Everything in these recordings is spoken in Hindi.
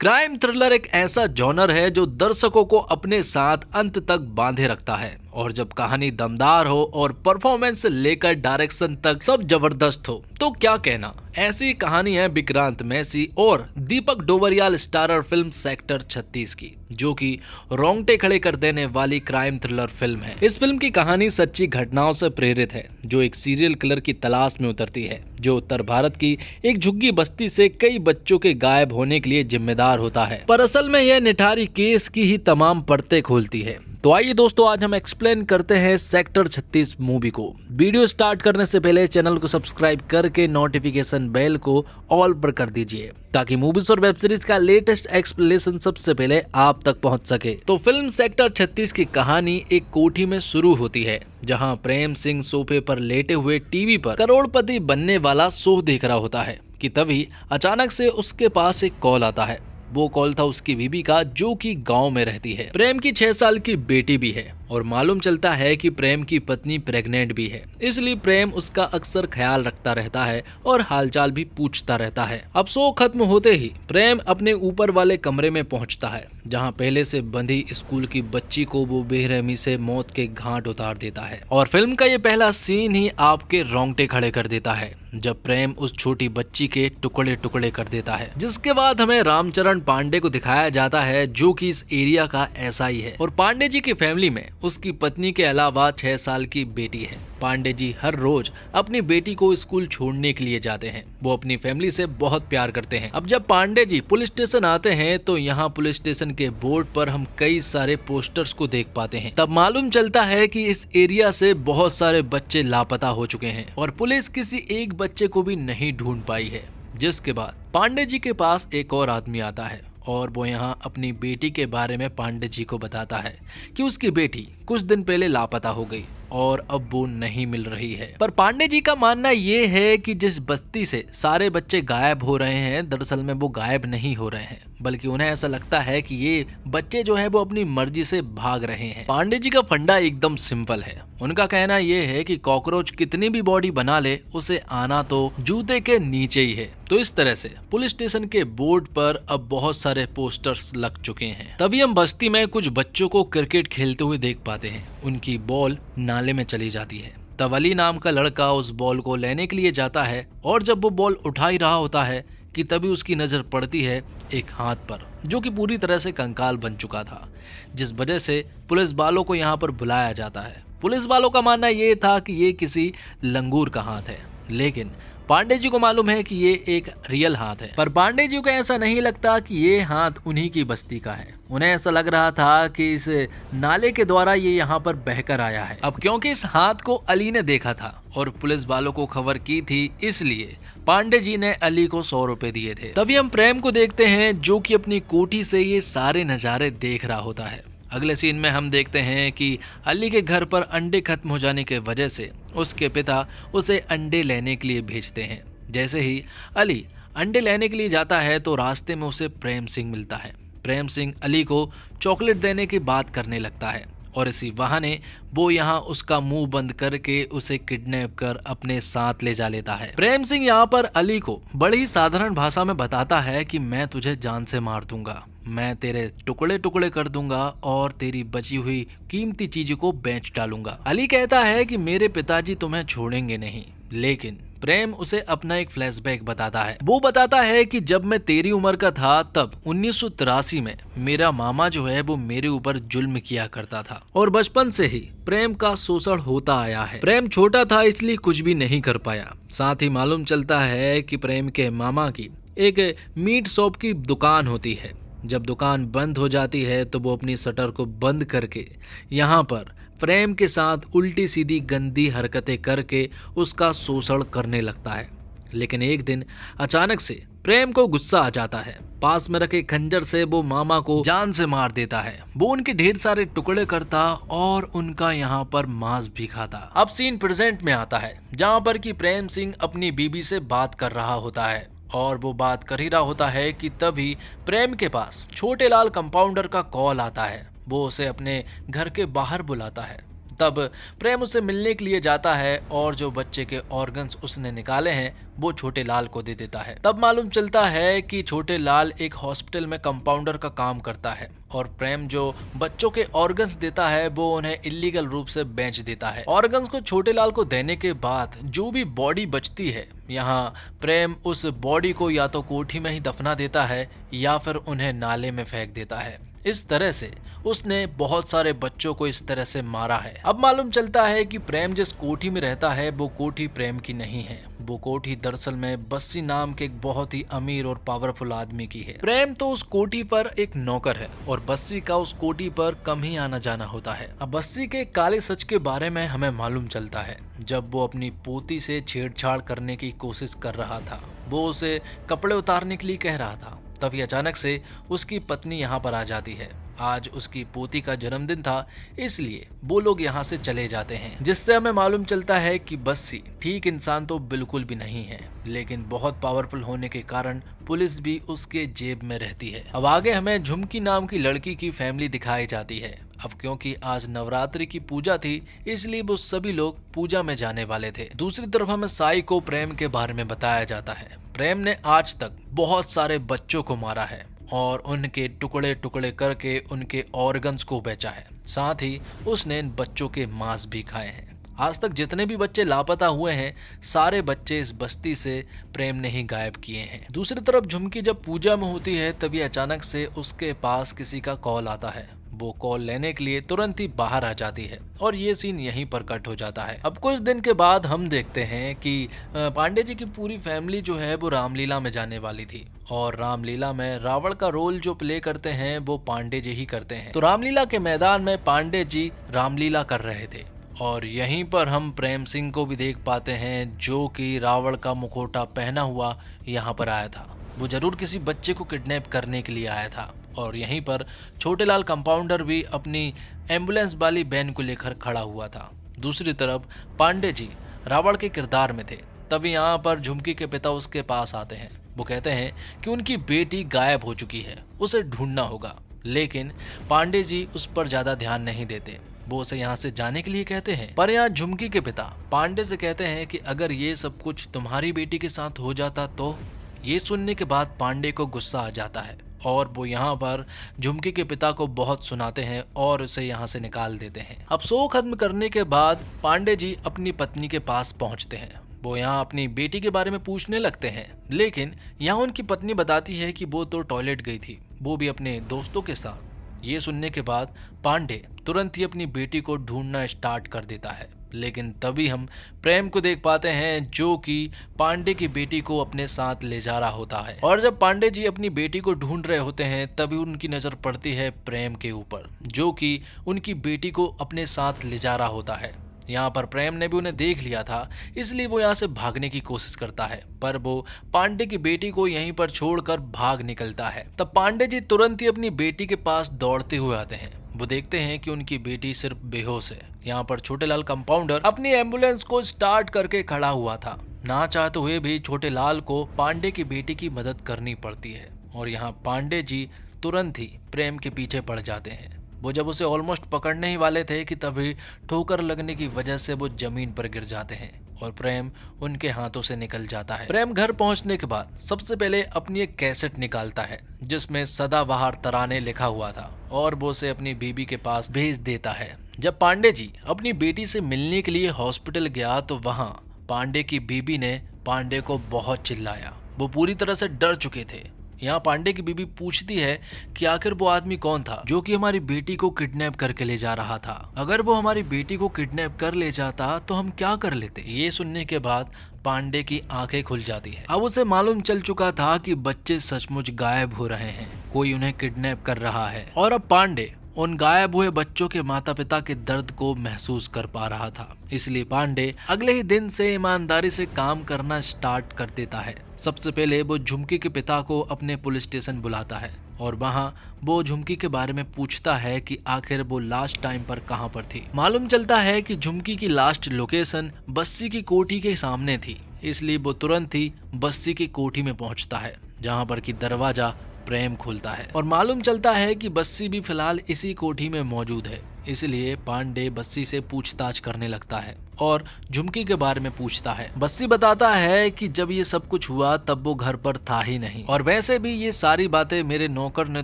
क्राइम थ्रिलर एक ऐसा जॉनर है जो दर्शकों को अपने साथ अंत तक बांधे रखता है और जब कहानी दमदार हो और परफॉर्मेंस से लेकर डायरेक्शन तक सब जबरदस्त हो तो क्या कहना। ऐसी कहानी है विक्रांत मैसी और दीपक डोबरियाल स्टारर फिल्म सेक्टर 36 की, जो कि रोंगटे खड़े कर देने वाली क्राइम थ्रिलर फिल्म है। इस फिल्म की कहानी सच्ची घटनाओं से प्रेरित है, जो एक सीरियल किलर की तलाश में उतरती है जो उत्तर भारत की एक झुग्गी बस्ती से कई बच्चों के गायब होने के लिए जिम्मेदार होता है, पर असल में यह निठारी केस की ही तमाम परतें खोलती है। तो आइए दोस्तों, आज हम एक्सप्लेन करते हैं सेक्टर 36 मूवी को। वीडियो स्टार्ट करने से पहले चैनल को सब्सक्राइब करके नोटिफिकेशन बेल को ऑल पर कर दीजिए ताकि मूवीज और वेब सीरीज का लेटेस्ट एक्सप्लेनेशन सबसे पहले आप तक पहुंच सके। तो फिल्म सेक्टर 36 की कहानी एक कोठी में शुरू होती है जहां प्रेम सिंह सोफे पर लेटे हुए टीवी पर करोड़पति बनने वाला शो देख रहा होता है कि तभी अचानक से उसके पास एक कॉल आता है। वो कॉल था उसकी बीबी का, जो कि गांव में रहती है। प्रेम की 6 साल की बेटी भी है और मालूम चलता है कि प्रेम की पत्नी प्रेग्नेंट भी है, इसलिए प्रेम उसका अक्सर ख्याल रखता रहता है और हालचाल भी पूछता रहता है। अब शो खत्म होते ही प्रेम अपने ऊपर वाले कमरे में पहुंचता है जहां पहले से बंधी स्कूल की बच्ची को वो बेरहमी से मौत के घाट उतार देता है। और फिल्म का ये पहला सीन ही आपके रोंगटे खड़े कर देता है जब प्रेम उस छोटी बच्ची के टुकड़े टुकड़े कर देता है। जिसके बाद हमें रामचरण पांडे को दिखाया जाता है जो कि इस एरिया का एसआई है और पांडे जी की फैमिली में उसकी पत्नी के अलावा 6 साल की बेटी है। पांडे जी हर रोज अपनी बेटी को स्कूल छोड़ने के लिए जाते हैं। वो अपनी फैमिली से बहुत प्यार करते हैं। अब जब पांडे जी पुलिस स्टेशन आते हैं तो यहाँ पुलिस स्टेशन के बोर्ड पर हम कई सारे पोस्टर्स को देख पाते हैं। तब मालूम चलता है कि इस एरिया से बहुत सारे बच्चे लापता हो चुके हैं और पुलिस किसी एक बच्चे को भी नहीं ढूंढ पाई है। जिसके बाद पांडे जी के पास एक और आदमी आता है और वो यहाँ अपनी बेटी के बारे में पांडे जी को बताता है कि उसकी बेटी कुछ दिन पहले लापता हो गई और अब वो नहीं मिल रही है। पर पांडे जी का मानना ये है कि जिस बस्ती से सारे बच्चे गायब हो रहे हैं, दरअसल में वो गायब नहीं हो रहे हैं, बल्कि उन्हें ऐसा लगता है कि ये बच्चे जो है वो अपनी मर्जी से भाग रहे हैं। पांडे जी का फंडा एकदम सिंपल है। उनका कहना ये है कि कॉकरोच कितनी भी बॉडी बना ले, उसे आना तो जूते के नीचे ही है। तो इस तरह से पुलिस स्टेशन के बोर्ड पर अब बहुत सारे पोस्टर्स लग चुके हैं। तभी हम बस्ती में कुछ बच्चों को क्रिकेट खेलते हुए देख पाते हैं। उनकी बॉल नाले में चली जाती है। तब अली नाम का लड़का उस बॉल को लेने के लिए जाता है और जब वो बॉल उठा ही रहा होता है कि तभी उसकी नजर पड़ती है एक हाथ पर, जो कि पूरी तरह से कंकाल बन चुका था, जिस वजह से पुलिस वालों को यहाँ पर बुलाया जाता है। पुलिस वालों का मानना ये था कि ये किसी लंगूर का हाथ है, लेकिन पांडे जी को मालूम है कि ये एक रियल हाथ है। पर पांडे जी को ऐसा नहीं लगता कि ये हाथ उन्हीं की बस्ती का है। उन्हें ऐसा लग रहा था कि इस नाले के द्वारा ये यहाँ पर बहकर आया है। अब क्योंकि इस हाथ को अली ने देखा था और पुलिस वालों को खबर की थी, इसलिए पांडे जी ने अली को 100 रुपए दिए थे। तभी हम प्रेम को देखते हैं जो कि अपनी कोठी से ये सारे नजारे देख रहा होता है। अगले सीन में हम देखते हैं कि अली के घर पर अंडे खत्म हो जाने के वजह से उसके पिता उसे अंडे लेने के लिए भेजते हैं। जैसे ही अली अंडे लेने के लिए जाता है तो रास्ते में उसे प्रेम सिंह मिलता है। प्रेम सिंह अली को चॉकलेट देने की बात करने लगता है और इसी बहाने वो यहाँ उसका मुंह बंद करके उसे किडनैप कर अपने साथ ले जा लेता है। प्रेम सिंह यहाँ पर अली को बड़ी ही साधारण भाषा में बताता है कि मैं तुझे जान से मार दूंगा, मैं तेरे टुकड़े टुकड़े कर दूंगा और तेरी बची हुई कीमती चीजों को बेच डालूंगा। अली कहता है कि मेरे पिताजी तुम्हें छोड़ेंगे नहीं, लेकिन प्रेम उसे अपना एक फ्लैशबैक बताता है। वो बताता है कि जब मैं तेरी उम्र का था तब 1983 में मेरा मामा जो है वो मेरे ऊपर जुल्म किया करता था और बचपन से ही प्रेम का शोषण होता आया है। प्रेम छोटा था इसलिए कुछ भी नहीं कर पाया। साथ ही मालूम चलता है कि प्रेम के मामा की एक मीट शॉप की दुकान होती है। जब दुकान बंद हो जाती है तो वो अपनी शटर को बंद करके यहाँ पर प्रेम के साथ उल्टी सीधी गंदी हरकतें करके उसका शोषण करने लगता है। लेकिन एक दिन अचानक से प्रेम को गुस्सा आ जाता है। पास में रखे खंजर से वो मामा को जान से मार देता है। वो उनके ढेर सारे टुकड़े करता और उनका यहाँ पर मांस भी खाता। अब सीन प्रेजेंट में आता है जहाँ पर कि प्रेम सिंह अपनी बीबी से बात कर रहा होता है और वो बात कर ही रहा होता है कि तभी प्रेम के पास छोटे लाल कंपाउंडर का कॉल आता है। वो उसे अपने घर के बाहर बुलाता है। तब प्रेम उससे मिलने के लिए जाता है और जो बच्चे के ऑर्गन्स उसने निकाले हैं वो छोटे लाल को दे देता है। तब मालूम चलता है कि छोटे लाल एक हॉस्पिटल में कंपाउंडर का काम करता है और प्रेम जो बच्चों के ऑर्गन्स देता है वो उन्हें इलीगल रूप से बेच देता है। ऑर्गन्स को छोटे लाल को देने के बाद जो भी बॉडी बचती है, यहाँ प्रेम उस बॉडी को या तो कोठी में ही दफना देता है या फिर उन्हें नाले में फेंक देता है। इस तरह से उसने बहुत सारे बच्चों को इस तरह से मारा है। अब मालूम चलता है कि प्रेम जिस कोठी में रहता है वो कोठी प्रेम की नहीं है। वो कोठी दरअसल में बस्सी नाम के एक बहुत ही अमीर और पावरफुल आदमी की है। प्रेम तो उस कोठी पर एक नौकर है और बस्सी का उस कोठी पर कम ही आना जाना होता है। अब बस्सी के काले सच के बारे में हमें मालूम चलता है जब वो अपनी पोती से छेड़छाड़ करने की कोशिश कर रहा था। वो उसे कपड़े उतारने के लिए कह रहा था, तभी अचानक से उसकी पत्नी यहाँ पर आ जाती है। आज उसकी पोती का जन्मदिन था, इसलिए वो लोग यहाँ से चले जाते हैं, जिससे हमें मालूम चलता है कि बस्सी ठीक इंसान तो बिल्कुल भी नहीं है, लेकिन बहुत पावरफुल होने के कारण पुलिस भी उसके जेब में रहती है। अब आगे हमें झुमकी नाम की लड़की की फैमिली दिखाई जाती है। अब क्योंकि आज नवरात्रि की पूजा थी, इसलिए वो सभी लोग पूजा में जाने वाले थे। दूसरी तरफ हमें साई को प्रेम के बारे में बताया जाता है। प्रेम ने आज तक बहुत सारे बच्चों को मारा है और उनके टुकड़े टुकड़े करके उनके ऑर्गन्स को बेचा है। साथ ही उसने इन बच्चों के मांस भी खाए हैं। आज तक जितने भी बच्चे लापता हुए हैं, सारे बच्चे इस बस्ती से प्रेम ने ही गायब किए हैं। दूसरी तरफ झुमकी जब पूजा में होती है तभी अचानक से उसके पास किसी का कॉल आता है। वो कॉल लेने के लिए तुरंत ही बाहर आ जाती है और ये सीन यहीं पर कट हो जाता है। अब कुछ दिन के बाद हम देखते हैं कि पांडे जी की पूरी फैमिली जो है वो रामलीला में जाने वाली थी और रामलीला में रावण का रोल जो प्ले करते हैं वो पांडे जी ही करते हैं। तो रामलीला के मैदान में पांडे जी रामलीला कर रहे थे और यहीं पर हम प्रेम सिंह को भी देख पाते हैं जो कि रावण का मुखौटा पहना हुआ यहाँ पर आया था। वो जरूर किसी बच्चे को किडनैप करने के लिए आया था और यहीं पर छोटे लाल कंपाउंडर भी अपनी एम्बुलेंस वाली वैन को लेकर खड़ा हुआ था। दूसरी तरफ पांडे जी रावण के किरदार में थे। तभी यहाँ पर झुमकी के पिता उसके पास आते हैं। वो कहते हैं कि उनकी बेटी गायब हो चुकी है, उसे ढूंढना होगा, लेकिन पांडे जी उस पर ज्यादा ध्यान नहीं देते। वो उसे यहाँ से जाने के लिए कहते हैं, पर यहाँ झुमकी के पिता पांडे से कहते हैं कि अगर ये सब कुछ तुम्हारी बेटी के साथ हो जाता तो। ये सुनने के बाद पांडे को गुस्सा आ जाता है और वो यहाँ पर झुमकी के पिता को बहुत सुनाते हैं और उसे यहाँ से निकाल देते हैं। अब शो खत्म करने के बाद पांडे जी अपनी पत्नी के पास पहुँचते हैं। वो यहाँ अपनी बेटी के बारे में पूछने लगते हैं, लेकिन यहाँ उनकी पत्नी बताती है कि वो तो टॉयलेट गई थी, वो भी अपने दोस्तों के साथ। ये सुनने के बाद पांडे तुरंत ही अपनी बेटी को ढूंढना स्टार्ट कर देता है, लेकिन तभी हम प्रेम को देख पाते हैं जो कि पांडे की बेटी को अपने साथ ले जा रहा होता है। और जब पांडे जी अपनी बेटी को ढूंढ रहे होते हैं तभी उनकी नजर पड़ती है प्रेम के ऊपर, जो कि उनकी बेटी को अपने साथ ले जा रहा होता है। यहाँ पर प्रेम ने भी उन्हें देख लिया था, इसलिए वो यहाँ से भागने की कोशिश करता है, पर वो पांडे की बेटी को यहीं पर छोड़कर भाग निकलता है। तब पांडे जी तुरंत ही अपनी बेटी के पास दौड़ते हुए आते हैं। वो देखते हैं कि उनकी बेटी सिर्फ बेहोश है। यहाँ पर छोटे लाल कंपाउंडर अपनी एम्बुलेंस को स्टार्ट करके खड़ा हुआ था। ना चाहते हुए भी छोटे लाल को पांडे की बेटी की मदद करनी पड़ती है और यहाँ पांडे जी तुरंत ही प्रेम के पीछे पड़ जाते हैं। वो जब उसे ऑलमोस्ट पकड़ने ही वाले थे कि तभी ठोकर लगने की वजह से वो जमीन पर गिर जाते हैं और प्रेम उनके हाथों से निकल जाता है। प्रेम घर पहुंचने के बाद सबसे पहले अपनी एक कैसेट निकालता है जिसमें सदाबहार तराने लिखा हुआ था और वो उसे अपनी बीबी के पास भेज देता है। जब पांडे जी अपनी बेटी से मिलने के लिए हॉस्पिटल गया तो वहाँ पांडे की बीबी ने पांडे को बहुत चिल्लाया। वो पूरी तरह से डर चुके थे। यहाँ पांडे की बीबी पूछती है कि आखिर वो आदमी कौन था जो कि हमारी बेटी को किडनैप करके ले जा रहा था। अगर वो हमारी बेटी को किडनैप कर ले जाता तो हम क्या कर लेते। ये सुनने के बाद पांडे की आंखें खुल जाती है। अब उसे मालूम चल चुका था कि बच्चे सचमुच गायब हो रहे हैं, कोई उन्हें किडनैप कर रहा है और अब पांडे उन गायब हुए बच्चों के माता पिता के दर्द को महसूस कर पा रहा था। इसलिए पांडे अगले ही दिन से ईमानदारी से काम करना स्टार्ट कर देता है। सबसे पहले वो झुमकी के पिता को अपने पुलिस स्टेशन बुलाता है और वहाँ वो झुमकी के बारे में पूछता है कि आखिर वो लास्ट टाइम पर कहाँ पर थी। मालूम चलता है कि झुमकी की लास्ट लोकेशन बस्सी की कोठी के सामने थी, इसलिए वो तुरंत ही बस्सी की कोठी में पहुँचता है जहाँ पर कि दरवाजा प्रेम खोलता है और मालूम चलता है कि बस्सी भी फिलहाल इसी कोठी में मौजूद है। इसलिए पांडे बस्सी से पूछताछ करने लगता है और झुमकी के बारे में पूछता है। बस्सी बताता है कि जब ये सब कुछ हुआ तब वो घर पर था ही नहीं, और वैसे भी ये सारी बातें मेरे नौकर ने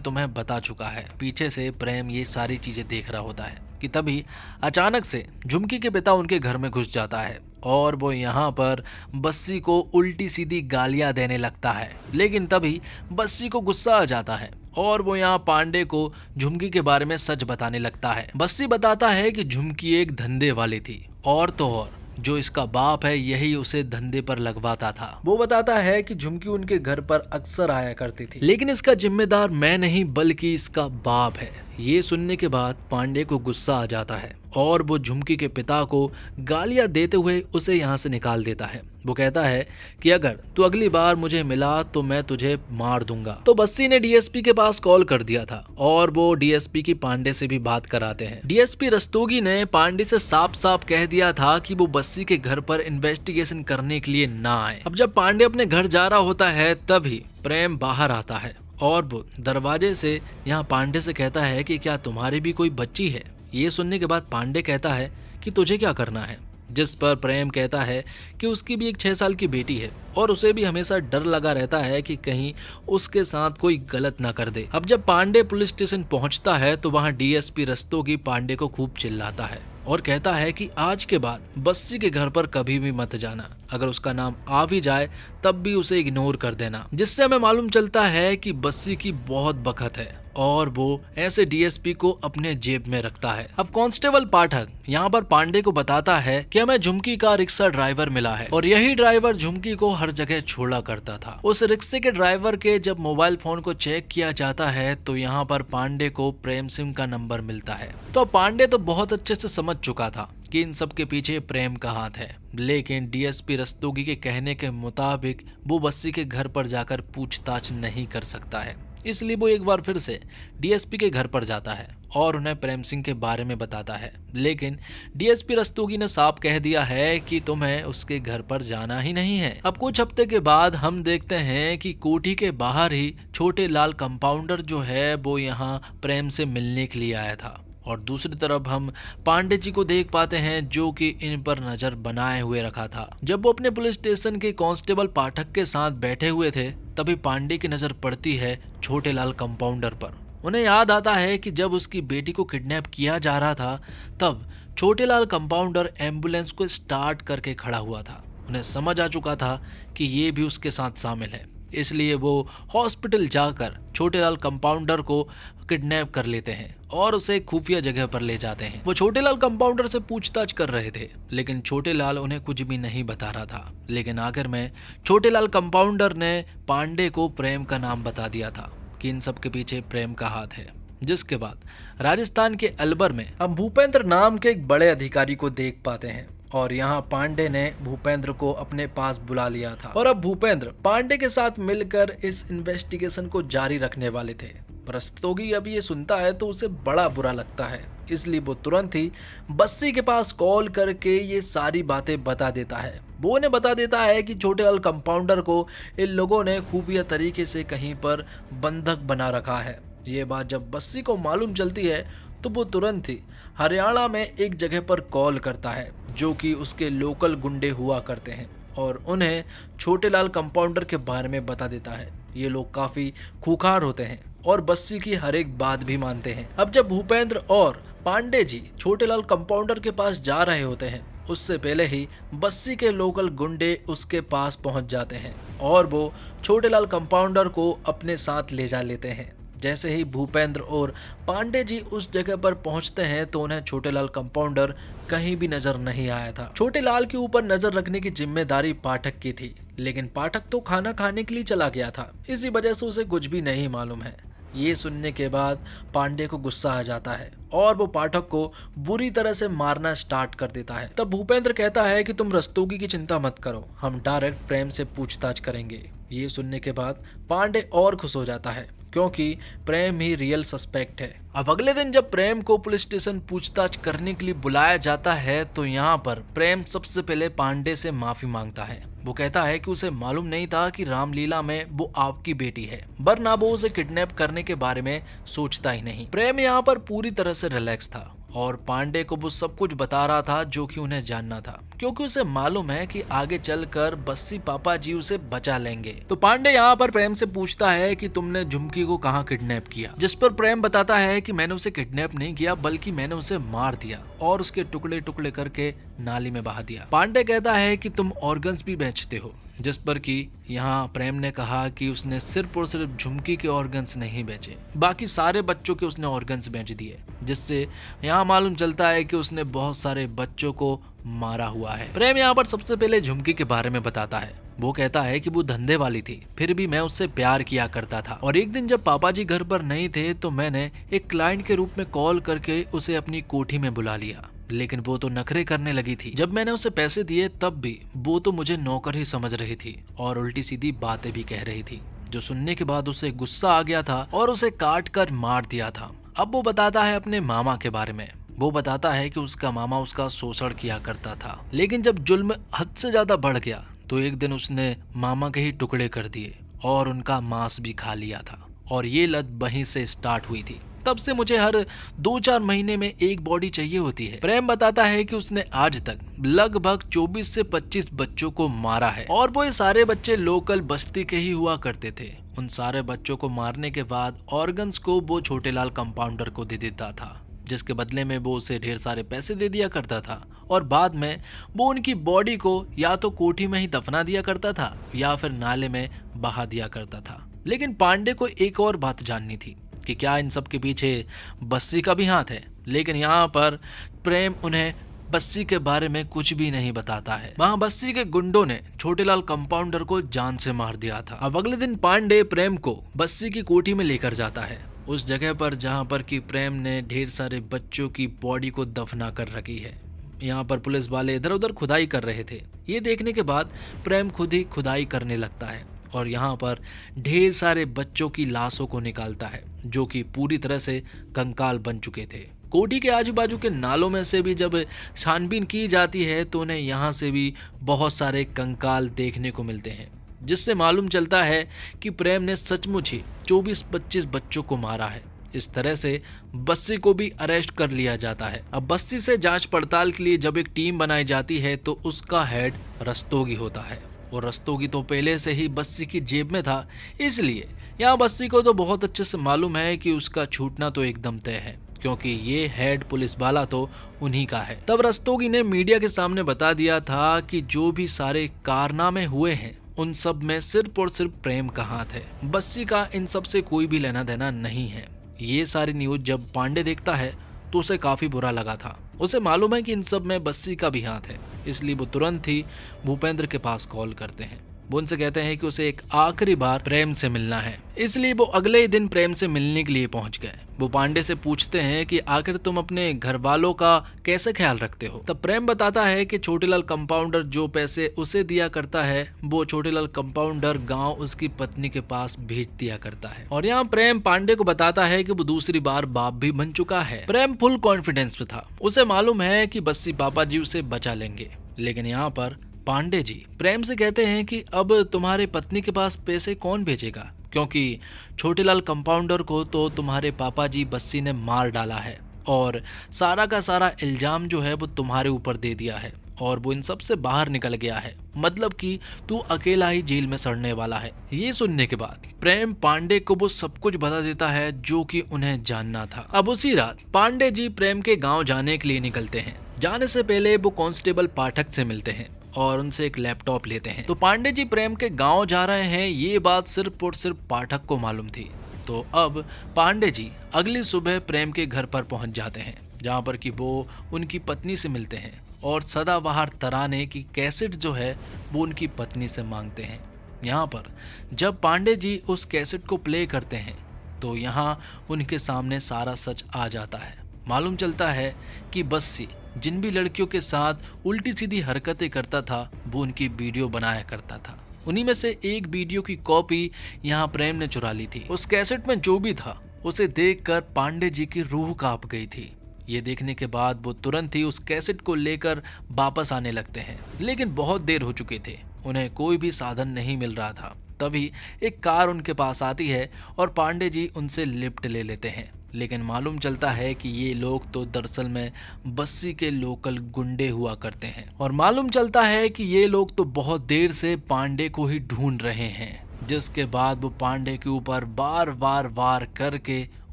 तुम्हें बता चुका है। पीछे से प्रेम ये सारी चीजें देख रहा होता है कि तभी अचानक से झुमकी के पिता उनके घर में घुस जाता है और वो यहाँ पर बस्सी को उल्टी सीधी गालियां देने लगता है। लेकिन तभी बस्सी को गुस्सा आ जाता है और वो यहाँ पांडे को झुमकी के बारे में सच बताने लगता है। बस्सी बताता है कि झुमकी एक धंधे वाली थी, और तो और जो इसका बाप है यही उसे धंधे पर लगवाता था। वो बताता है कि झुमकी उनके घर पर अक्सर आया करती थी, लेकिन इसका जिम्मेदार मैं नहीं बल्कि इसका बाप है। ये सुनने के बाद पांडे को गुस्सा आ जाता है और वो झुमकी के पिता को गालियां देते हुए उसे यहाँ से निकाल देता है। वो कहता है कि अगर तू अगली बार मुझे मिला तो मैं तुझे मार दूंगा। तो बस्सी ने डीएसपी के पास कॉल कर दिया था और वो डीएसपी की पांडे से भी बात कराते हैं। डीएसपी रस्तोगी ने पांडे से साफ साफ कह दिया था कि वो बस्सी के घर पर इन्वेस्टिगेशन करने के लिए ना आए। अब जब पांडे अपने घर जा रहा होता है तभी प्रेम बाहर आता है और वो दरवाजे से यहाँ पांडे से कहता है कि क्या तुम्हारी भी कोई बच्ची है। ये सुनने के बाद पांडे कहता है कि तुझे क्या करना है, जिस पर प्रेम कहता है कि उसकी भी एक 6 साल की बेटी है और उसे भी हमेशा डर लगा रहता है कि कहीं उसके साथ कोई गलत ना कर दे। अब जब पांडे पुलिस स्टेशन पहुंचता है तो वहां डीएसपी रस्तोगी पांडे को खूब चिल्लाता है और कहता है कि आज के बाद बस्सी के घर पर कभी भी मत जाना। अगर उसका नाम आ भी जाए तब भी उसे इग्नोर कर देना। जिससे हमें मालूम चलता है कि बस्सी की बहुत बखत है और वो ऐसे डीएसपी को अपने जेब में रखता है। अब कांस्टेबल पाठक यहाँ पर पांडे को बताता है कि हमें झुमकी का रिक्शा ड्राइवर मिला है और यही ड्राइवर झुमकी को हर जगह छोड़ा करता था। उस रिक्शे के ड्राइवर के जब मोबाइल फोन को चेक किया जाता है तो यहाँ पर पांडे को प्रेम सिंह का नंबर मिलता है। तो पांडे तो बहुत अच्छे से समझ चुका था कि इन सब के पीछे प्रेम का हाथ है, लेकिन डीएसपी रस्तोगी के कहने के मुताबिक वो बस्सी के घर पर जाकर पूछताछ नहीं कर सकता है। इसलिए वो एक बार फिर से डीएसपी के घर पर जाता है और उन्हें प्रेम सिंह के बारे में बताता है। लेकिन डीएसपी रस्तोगी ने साफ कह दिया है कि तुम्हें उसके घर पर जाना ही नहीं है। अब कुछ हफ्ते के बाद हम देखते हैं कि कोठी के बाहर ही छोटे लाल कंपाउंडर जो है वो यहाँ प्रेम से मिलने के लिए आया था, और दूसरी तरफ हम पांडे जी को देख पाते हैं जो कि इन पर नजर बनाए हुए रखा था। जब वो अपने पुलिस स्टेशन के कांस्टेबल पाठक के साथ बैठे हुए थे तभी पांडे की नजर पड़ती है छोटे लाल कंपाउंडर पर। उन्हें याद आता है कि जब उसकी बेटी को किडनैप किया जा रहा था तब छोटे लाल कंपाउंडर एम्बुलेंस को स्टार्ट करके खड़ा हुआ था। उन्हें समझ आ चुका था कि ये भी उसके साथ शामिल है, इसलिए वो हॉस्पिटल जाकर छोटे लाल कंपाउंडर को किडनैप कर लेते हैं और उसे खुफिया जगह पर ले जाते हैं। वो छोटे लाल कंपाउंडर से पूछताछ कर रहे थे लेकिन छोटे लाल उन्हें कुछ भी नहीं बता रहा था। लेकिन आखिर में छोटे लाल कंपाउंडर ने पांडे को प्रेम का नाम बता दिया था कि इन सब के पीछे प्रेम का हाथ है। जिसके बाद राजस्थान के अलवर में हम भूपेंद्र नाम के एक बड़े अधिकारी को देख पाते हैं और यहाँ पांडे ने भूपेंद्र को अपने पास बुला लिया था और अब भूपेंद्र पांडे के साथ मिलकर इस इन्वेस्टिगेशन को जारी रखने वाले थे। रस्तोगी अब ये सुनता है तो उसे बड़ा बुरा लगता है, इसलिए वो तुरंत ही बस्सी के पास कॉल करके ये सारी बातें बता देता है। वो उन्हें बता देता है कि छोटे लाल कंपाउंडर को इन लोगों ने खुफिया तरीके से कहीं पर बंधक बना रखा है। ये बात जब बस्सी को मालूम चलती है तो वो तुरंत ही हरियाणा में एक जगह पर कॉल करता है जो कि उसके लोकल गुंडे हुआ करते हैं और उन्हें छोटे लाल कंपाउंडर के बारे में बता देता है। ये लोग काफी खूंखार होते हैं और बस्सी की हर एक बात भी मानते हैं। अब जब भूपेंद्र और पांडे जी छोटे लाल कंपाउंडर के पास जा रहे होते हैं उससे पहले ही बस्सी के लोकल गुंडे उसके पास पहुंच जाते हैं और वो छोटे लाल कंपाउंडर को अपने साथ ले जा लेते हैं। जैसे ही भूपेंद्र और पांडे जी उस जगह पर पहुंचते हैं तो उन्हें छोटे लाल कंपाउंडर कहीं भी नजर नहीं आया था। छोटे लाल के ऊपर नजर रखने की जिम्मेदारी पाठक की थी, लेकिन पाठक तो खाना खाने के लिए चला गया था, इसी वजह से उसे कुछ भी नहीं मालूम है। ये सुनने के बाद पांडे को गुस्सा आ जाता है और वो पाठक को बुरी तरह से मारना स्टार्ट कर देता है। तब भूपेंद्र कहता है कि तुम रस्तोगी की चिंता मत करो, हम डायरेक्ट प्रेम से पूछताछ करेंगे। ये सुनने के बाद पांडे और खुश हो जाता है क्योंकि प्रेम ही रियल सस्पेक्ट है। अब अगले दिन जब प्रेम को पुलिस स्टेशन पूछताछ करने के लिए बुलाया जाता है तो यहाँ पर प्रेम सबसे पहले पांडे से माफी मांगता है। वो कहता है कि उसे मालूम नहीं था कि रामलीला में वो आपकी बेटी है, वरना वो उसे किडनैप करने के बारे में सोचता ही नहीं। प्रेम यहाँ पर पूरी तरह से रिलैक्स था और पांडे को वो सब कुछ बता रहा था जो कि उन्हें जानना था, क्योंकि उसे मालूम है कि आगे चलकर बस्सी पापा जी उसे बचा लेंगे। तो पांडे यहाँ पर प्रेम से पूछता है कि तुमने झुमकी को कहाँ किडनैप किया, जिस पर प्रेम बताता है कि मैंने उसे किडनैप नहीं किया बल्कि मैंने उसे मार दिया और उसके टुकड़े टुकड़े करके नाली में बहा दिया। पांडे कहता है कि तुम ऑर्गन्स भी बेचते हो, जिस पर कि यहाँ प्रेम ने कहा कि उसने सिर्फ और सिर्फ झुमकी के ऑर्गन्स नहीं बेचे, बाकी सारे बच्चों के उसने ऑर्गन्स बेच दिए, जिससे यहाँ मालूम चलता है कि उसने बहुत सारे बच्चों को मारा हुआ है। प्रेम यहाँ पर सबसे पहले झुमकी के बारे में बताता है। वो कहता है कि वो धंधे वाली थी, फिर भी मैं उससे प्यार किया करता था और एक दिन जब पापा जी घर पर नहीं थे तो मैंने एक क्लाइंट के रूप में कॉल करके उसे अपनी कोठी में बुला लिया, लेकिन वो तो नखरे करने लगी थी। जब मैंने उसे पैसे दिए तब भी वो तो मुझे नौकर ही समझ रही थी और उल्टी सीधी बातें भी कह रही थी, जो सुनने के बाद उसे गुस्सा आ गया था और उसे काट कर मार दिया था। अब वो बताता है अपने मामा के बारे में। वो बताता है कि उसका मामा उसका शोषण किया करता था, लेकिन जब जुल्म हद से ज्यादा बढ़ गया तो एक दिन उसने मामा के ही टुकड़े कर दिए और उनका मांस भी खा लिया था और ये लत वहीं से स्टार्ट हुई थी। तब से मुझे हर 2-4 महीने में एक बॉडी चाहिए होती है। प्रेम बताता है कि उसने आज तक लगभग 24 से 25 बच्चों को मारा है और वो ये सारे बच्चे लोकल बस्ती के ही हुआ करते थे। उन सारे बच्चों को मारने के बाद ऑर्गन्स को वो छोटेलाल कंपाउंडर को दे देता था, जिसके बदले में वो उसे ढेर सारे पैसे दे दिया करता था और बाद में वो उनकी बॉडी को या तो कोठी में ही दफना दिया करता था या फिर नाले में बहा दिया करता था। लेकिन पांडे को एक और बात जाननी थी कि क्या इन सब के पीछे बस्सी का भी हाथ है, लेकिन यहाँ पर प्रेम उन्हें बस्सी के बारे में कुछ भी नहीं बताता है। वहाँ बस्सी के गुंडों ने छोटेलाल कंपाउंडर को जान से मार दिया था। अब अगले दिन पांडे प्रेम को बस्सी की कोठी में लेकर जाता है, उस जगह पर जहाँ पर कि प्रेम ने ढेर सारे बच्चों की बॉडी को दफना कर रखी है। यहाँ पर पुलिस वाले इधर उधर खुदाई कर रहे थे। ये देखने के बाद प्रेम खुद ही खुदाई करने लगता है और यहाँ पर ढेर सारे बच्चों की लाशों को निकालता है, जो कि पूरी तरह से कंकाल बन चुके थे। कोठी के आजू बाजू के नालों में से भी जब छानबीन की जाती है तो उन्हें यहाँ से भी बहुत सारे कंकाल देखने को मिलते हैं, जिससे मालूम चलता है कि प्रेम ने सचमुच ही 24-25 बच्चों को मारा है। इस तरह से बस्सी को भी अरेस्ट कर लिया जाता है। अब बस्सी से जांच पड़ताल के लिए जब एक टीम बनाई जाती है तो उसका हेड रस्तोगी होता है और रस्तोगी तो पहले से ही बस्सी की जेब में था, इसलिए यहाँ बस्सी को तो बहुत अच्छे से मालूम है कि उसका छूटना तो एकदम तय है, क्योंकि ये हेड पुलिस वाला तो उन्हीं का है। तब रस्तोगी ने मीडिया के सामने बता दिया था कि जो भी सारे कारनामे हुए हैं उन सब में सिर्फ और सिर्फ प्रेम का हाथ है, बस्सी का इन सब से कोई भी लेना देना नहीं है। ये सारी न्यूज जब पांडे देखता है तो उसे काफी बुरा लगा था। उसे मालूम है कि इन सब में बस्सी का भी हाथ है, इसलिए वो तुरंत ही भूपेंद्र के पास कॉल करते हैं। वो उनसे कहते हैं कि उसे एक आखिरी बार प्रेम से मिलना है, इसलिए वो अगले ही दिन प्रेम से मिलने के लिए पहुंच गए। वो पांडे से पूछते हैं कि आखिर तुम अपने घर वालों का कैसे ख्याल रखते हो। तब प्रेम बताता है कि छोटेलाल कंपाउंडर जो पैसे उसे दिया करता है वो छोटेलाल कंपाउंडर गांव उसकी पत्नी के पास भेज दिया करता है। और यहाँ प्रेम पांडे को बताता है कि वो दूसरी बार बाप भी बन चुका है। प्रेम फुल कॉन्फिडेंस में था, उसे मालूम है कि बस्सी पापा जी उसे बचा लेंगे। लेकिन यहाँ पर पांडे जी प्रेम से कहते हैं कि अब तुम्हारे पत्नी के पास पैसे कौन भेजेगा, क्योंकि छोटेलाल कंपाउंडर को तो तुम्हारे पापा जी बस्सी ने मार डाला है और सारा का सारा इल्जाम जो है वो तुम्हारे ऊपर दे दिया है और वो इन सब से बाहर निकल गया है, मतलब कि तू अकेला ही जेल में सड़ने वाला है। ये सुनने के बाद प्रेम पांडे को वो सब कुछ बता देता है जो कि उन्हें जानना था। अब उसी रात पांडे जी प्रेम के गाँव जाने के लिए निकलते हैं। जाने से पहले वो कांस्टेबल पाठक से मिलते हैं और उनसे एक लैपटॉप लेते हैं। तो पांडे जी प्रेम के गांव जा रहे हैं, ये बात सिर्फ और सिर्फ पाठक को मालूम थी। तो अब पांडे जी अगली सुबह प्रेम के घर पर पहुंच जाते हैं, जहां पर कि वो उनकी पत्नी से मिलते हैं और सदाबहार तराने की कैसेट जो है वो उनकी पत्नी से मांगते हैं। यहाँ पर जब पांडे जी उस कैसेट को प्ले करते हैं तो यहाँ उनके सामने सारा सच आ जाता है। मालूम चलता है कि बस्सी जिन भी लड़कियों के साथ उल्टी सीधी हरकतें करता था वो उनकी वीडियो बनाया करता था। उन्हीं में से एक वीडियो की कॉपी यहाँ प्रेम ने चुरा ली थी। उस कैसेट में जो भी था उसे देखकर पांडे जी की रूह कांप गई थी। ये देखने के बाद वो तुरंत ही उस कैसेट को लेकर वापस आने लगते हैं, लेकिन बहुत देर हो चुके थे उन्हें कोई भी साधन नहीं मिल रहा था। तभी एक कार उनके पास आती है और पांडे जी उनसे लिफ्ट ले लेते हैं। लेकिन मालूम चलता है कि ये लोग तो दरअसल में बस्सी के लोकल गुंडे हुआ करते हैं और मालूम चलता है कि ये लोग तो बहुत देर से पांडे को ही ढूंढ रहे हैं, जिसके बाद वो पांडे के ऊपर बार बार वार करके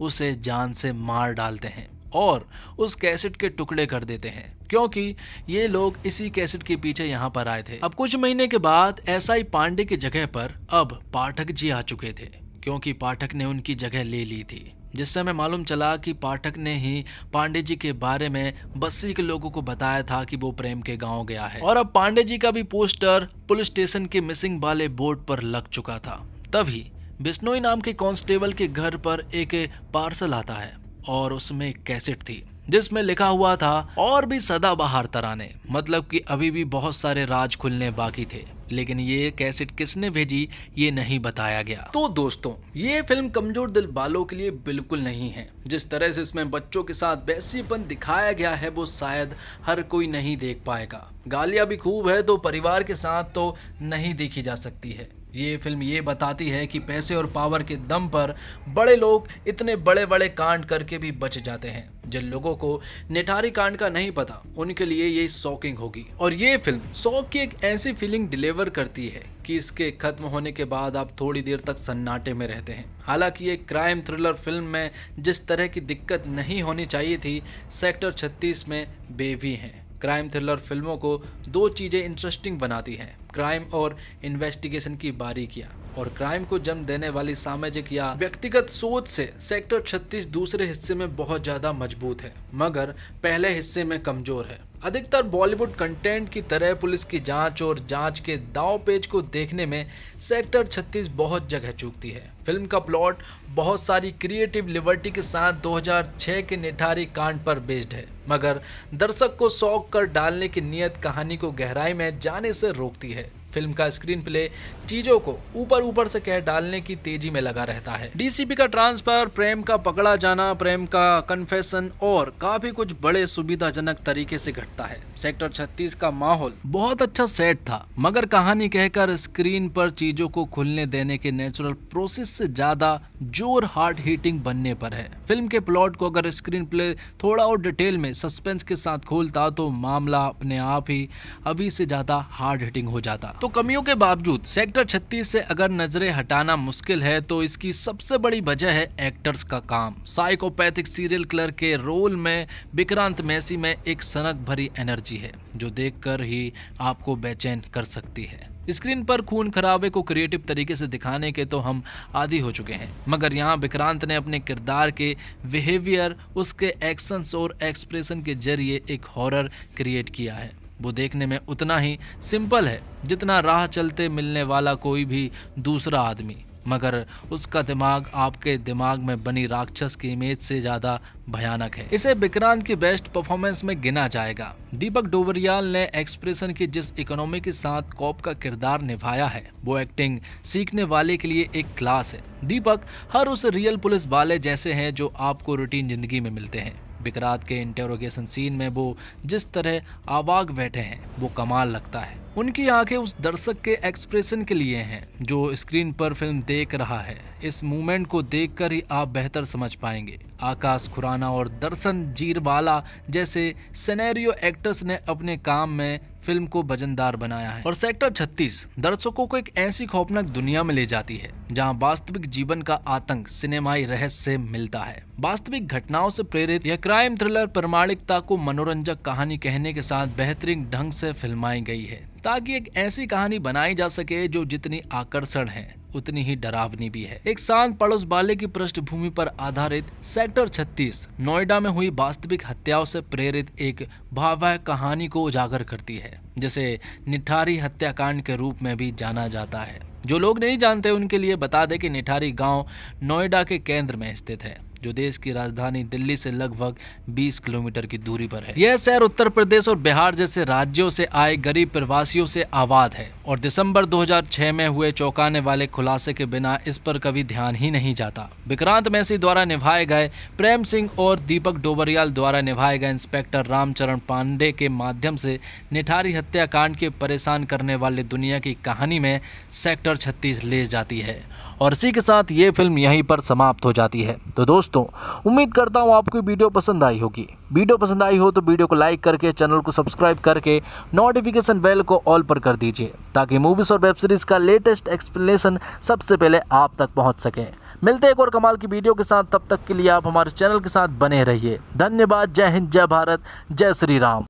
उसे जान से मार डालते हैं और उस कैसेट के टुकड़े कर देते हैं, क्योंकि ये लोग इसी कैसेट के पीछे यहाँ पर आए थे। अब कुछ महीने के बाद एसआई पांडे की जगह पर अब पाठक जी आ चुके थे, क्योंकि पाठक ने उनकी जगह ले ली थी। जिससे हमें मालूम चला कि पाठक ने ही पांडे जी के बारे में बस्सी के लोगों को बताया था कि वो प्रेम के गांव गया है और अब पांडे जी का भी पोस्टर पुलिस स्टेशन के मिसिंग वाले बोर्ड पर लग चुका था। तभी बिश्नोई नाम के कांस्टेबल के घर पर एक पार्सल आता है और उसमें एक कैसेट थी जिसमें लिखा हुआ था और भी सदाबहार तराने, मतलब कि अभी भी बहुत सारे राज खुलने बाकी थे। लेकिन ये कैसेट किसने भेजी ये नहीं बताया गया। तो दोस्तों, ये फिल्म कमजोर दिल वालों के लिए बिल्कुल नहीं है। जिस तरह से इसमें बच्चों के साथ वैसीपन दिखाया गया है वो शायद हर कोई नहीं देख पाएगा। गालियां भी खूब है तो परिवार के साथ तो नहीं देखी जा सकती है। ये फिल्म ये बताती है कि पैसे और पावर के दम पर बड़े लोग इतने बड़े बड़े कांड करके भी बच जाते हैं। जिन लोगों को निठारी कांड का नहीं पता उनके लिए ये शॉकिंग होगी। और ये फिल्म शौक की एक ऐसी फीलिंग डिलीवर करती है कि इसके खत्म होने के बाद आप थोड़ी देर तक सन्नाटे में रहते हैं। हालांकि ये क्राइम थ्रिलर फिल्म में जिस तरह की दिक्कत नहीं होनी चाहिए थी, सेक्टर 36 में बेवी है। क्राइम थ्रिलर फिल्मों को दो चीज़ें इंटरेस्टिंग बनाती हैं, क्राइम और इन्वेस्टिगेशन की बारीकियां। और क्राइम को जन्म देने वाली सामाजिक या व्यक्तिगत सोच से सेक्टर 36 दूसरे हिस्से में बहुत ज़्यादा मजबूत है, मगर पहले हिस्से में कमज़ोर है। अधिकतर बॉलीवुड कंटेंट की तरह पुलिस की जांच और जांच के दांव पेच को देखने में सेक्टर 36 बहुत जगह चूकती है। फिल्म का प्लॉट बहुत सारी क्रिएटिव लिबर्टी के साथ 2006 के निठारी कांड पर बेस्ड है, मगर दर्शक को शौक कर डालने की नियत कहानी को गहराई में जाने से रोकती है। फिल्म का स्क्रीन प्ले चीजों को ऊपर ऊपर से कह डालने की तेजी में लगा रहता है। डीसीपी का ट्रांसफर, प्रेम का पकड़ा जाना, प्रेम का कन्फेशन और काफी कुछ बड़े सुविधाजनक तरीके से घटता है। सेक्टर 36 का माहौल बहुत अच्छा सेट था, मगर कहानी कहकर स्क्रीन पर चीजों को खुलने देने के नेचुरल प्रोसेस से ज्यादा जोर हार्ड हीटिंग बनने पर है। फिल्म के प्लॉट को अगर स्क्रीन प्ले थोड़ा और डिटेल में सस्पेंस के साथ खोलता तो मामला अपने आप ही अभी से ज्यादा हार्ड हिटिंग हो जाता। तो कमियों के बावजूद सेक्टर 36 से अगर नजरें हटाना मुश्किल है तो इसकी सबसे बड़ी वजह है एक्टर्स का काम। साइकोपैथिक सीरियल किलर के रोल में विक्रांत मैसी में एक सनक भरी एनर्जी है जो देखकर ही आपको बेचैन कर सकती है। स्क्रीन पर खून खराबे को क्रिएटिव तरीके से दिखाने के तो हम आदी हो चुके हैं, मगर यहाँ विक्रांत ने अपने किरदार के बिहेवियर, उसके एक्शंस और एक्सप्रेशन के जरिए एक हॉरर क्रिएट किया है। वो देखने में उतना ही सिंपल है जितना राह चलते मिलने वाला कोई भी दूसरा आदमी, मगर उसका दिमाग आपके दिमाग में बनी राक्षस की इमेज से ज्यादा भयानक है। इसे विक्रांत की बेस्ट परफॉर्मेंस में गिना जाएगा। दीपक डोबरियाल ने एक्सप्रेशन की जिस इकोनॉमी के साथ कॉप का किरदार निभाया है वो एक्टिंग सीखने वाले के लिए एक क्लास है। दीपक हर उस रियल पुलिस वाले जैसे हैं जो आपको रूटीन जिंदगी में मिलते हैं। विक्रांत के इंटेरोगेशन सीन में वो जिस तरह आवाग बैठे हैं वो कमाल लगता है। उनकी आंखें उस दर्शक के एक्सप्रेशन के लिए हैं जो स्क्रीन पर फिल्म देख रहा है। इस मूवमेंट को देखकर ही आप बेहतर समझ पाएंगे। आकाश खुराना और दर्शन जीरवाला जैसे सिनेरियो एक्टर्स ने अपने काम में फिल्म को वजनदार बनाया है। और सेक्टर 36 दर्शकों को एक ऐसी खौफनाक दुनिया में ले जाती है जहां वास्तविक जीवन का आतंक सिनेमाई रहस्य से मिलता है। वास्तविक घटनाओं से प्रेरित यह क्राइम थ्रिलर प्रामाणिकता को मनोरंजक कहानी कहने के साथ बेहतरीन ढंग से फिल्माई गई है ताकि एक ऐसी कहानी बनाई जा सके जो जितनी आकर्षण है उतनी ही डरावनी भी है। एक शांत पड़ोस वाले की पृष्ठभूमि पर आधारित सेक्टर 36 नोएडा में हुई वास्तविक हत्याओं से प्रेरित एक भयावह कहानी को उजागर करती है, जिसे निठारी हत्याकांड के रूप में भी जाना जाता है। जो लोग नहीं जानते उनके लिए बता दें कि निठारी गांव नोएडा के केंद्र में स्थित है, जो देश की राजधानी दिल्ली से लगभग 20 किलोमीटर की दूरी पर है। यह शहर उत्तर प्रदेश और बिहार जैसे राज्यों से आए गरीब प्रवासियों से आबाद है और दिसंबर 2006 में हुए चौंकाने वाले खुलासे के बिना इस पर कभी ध्यान ही नहीं जाता। विक्रांत मैसी द्वारा निभाए गए प्रेम सिंह और दीपक डोबरियाल द्वारा निभाए गए इंस्पेक्टर रामचरण पांडे के माध्यम से निठारी हत्याकांड के परेशान करने वाले दुनिया की कहानी में सेक्टर 36 ले जाती है। और इसी के साथ ये फिल्म यहीं पर समाप्त हो जाती है। तो दोस्तों, उम्मीद करता हूँ आपको वीडियो पसंद आई होगी। वीडियो पसंद आई हो तो वीडियो को लाइक करके चैनल को सब्सक्राइब करके नोटिफिकेशन बेल को ऑल पर कर दीजिए, ताकि मूवीज और वेब सीरीज का लेटेस्ट एक्सप्लेनेशन सबसे पहले आप तक पहुँच सके। मिलते हैं एक और कमाल की वीडियो के साथ, तब तक के लिए आप हमारे चैनल के साथ बने रहिए। धन्यवाद। जय हिंद, जय भारत, जय श्री राम।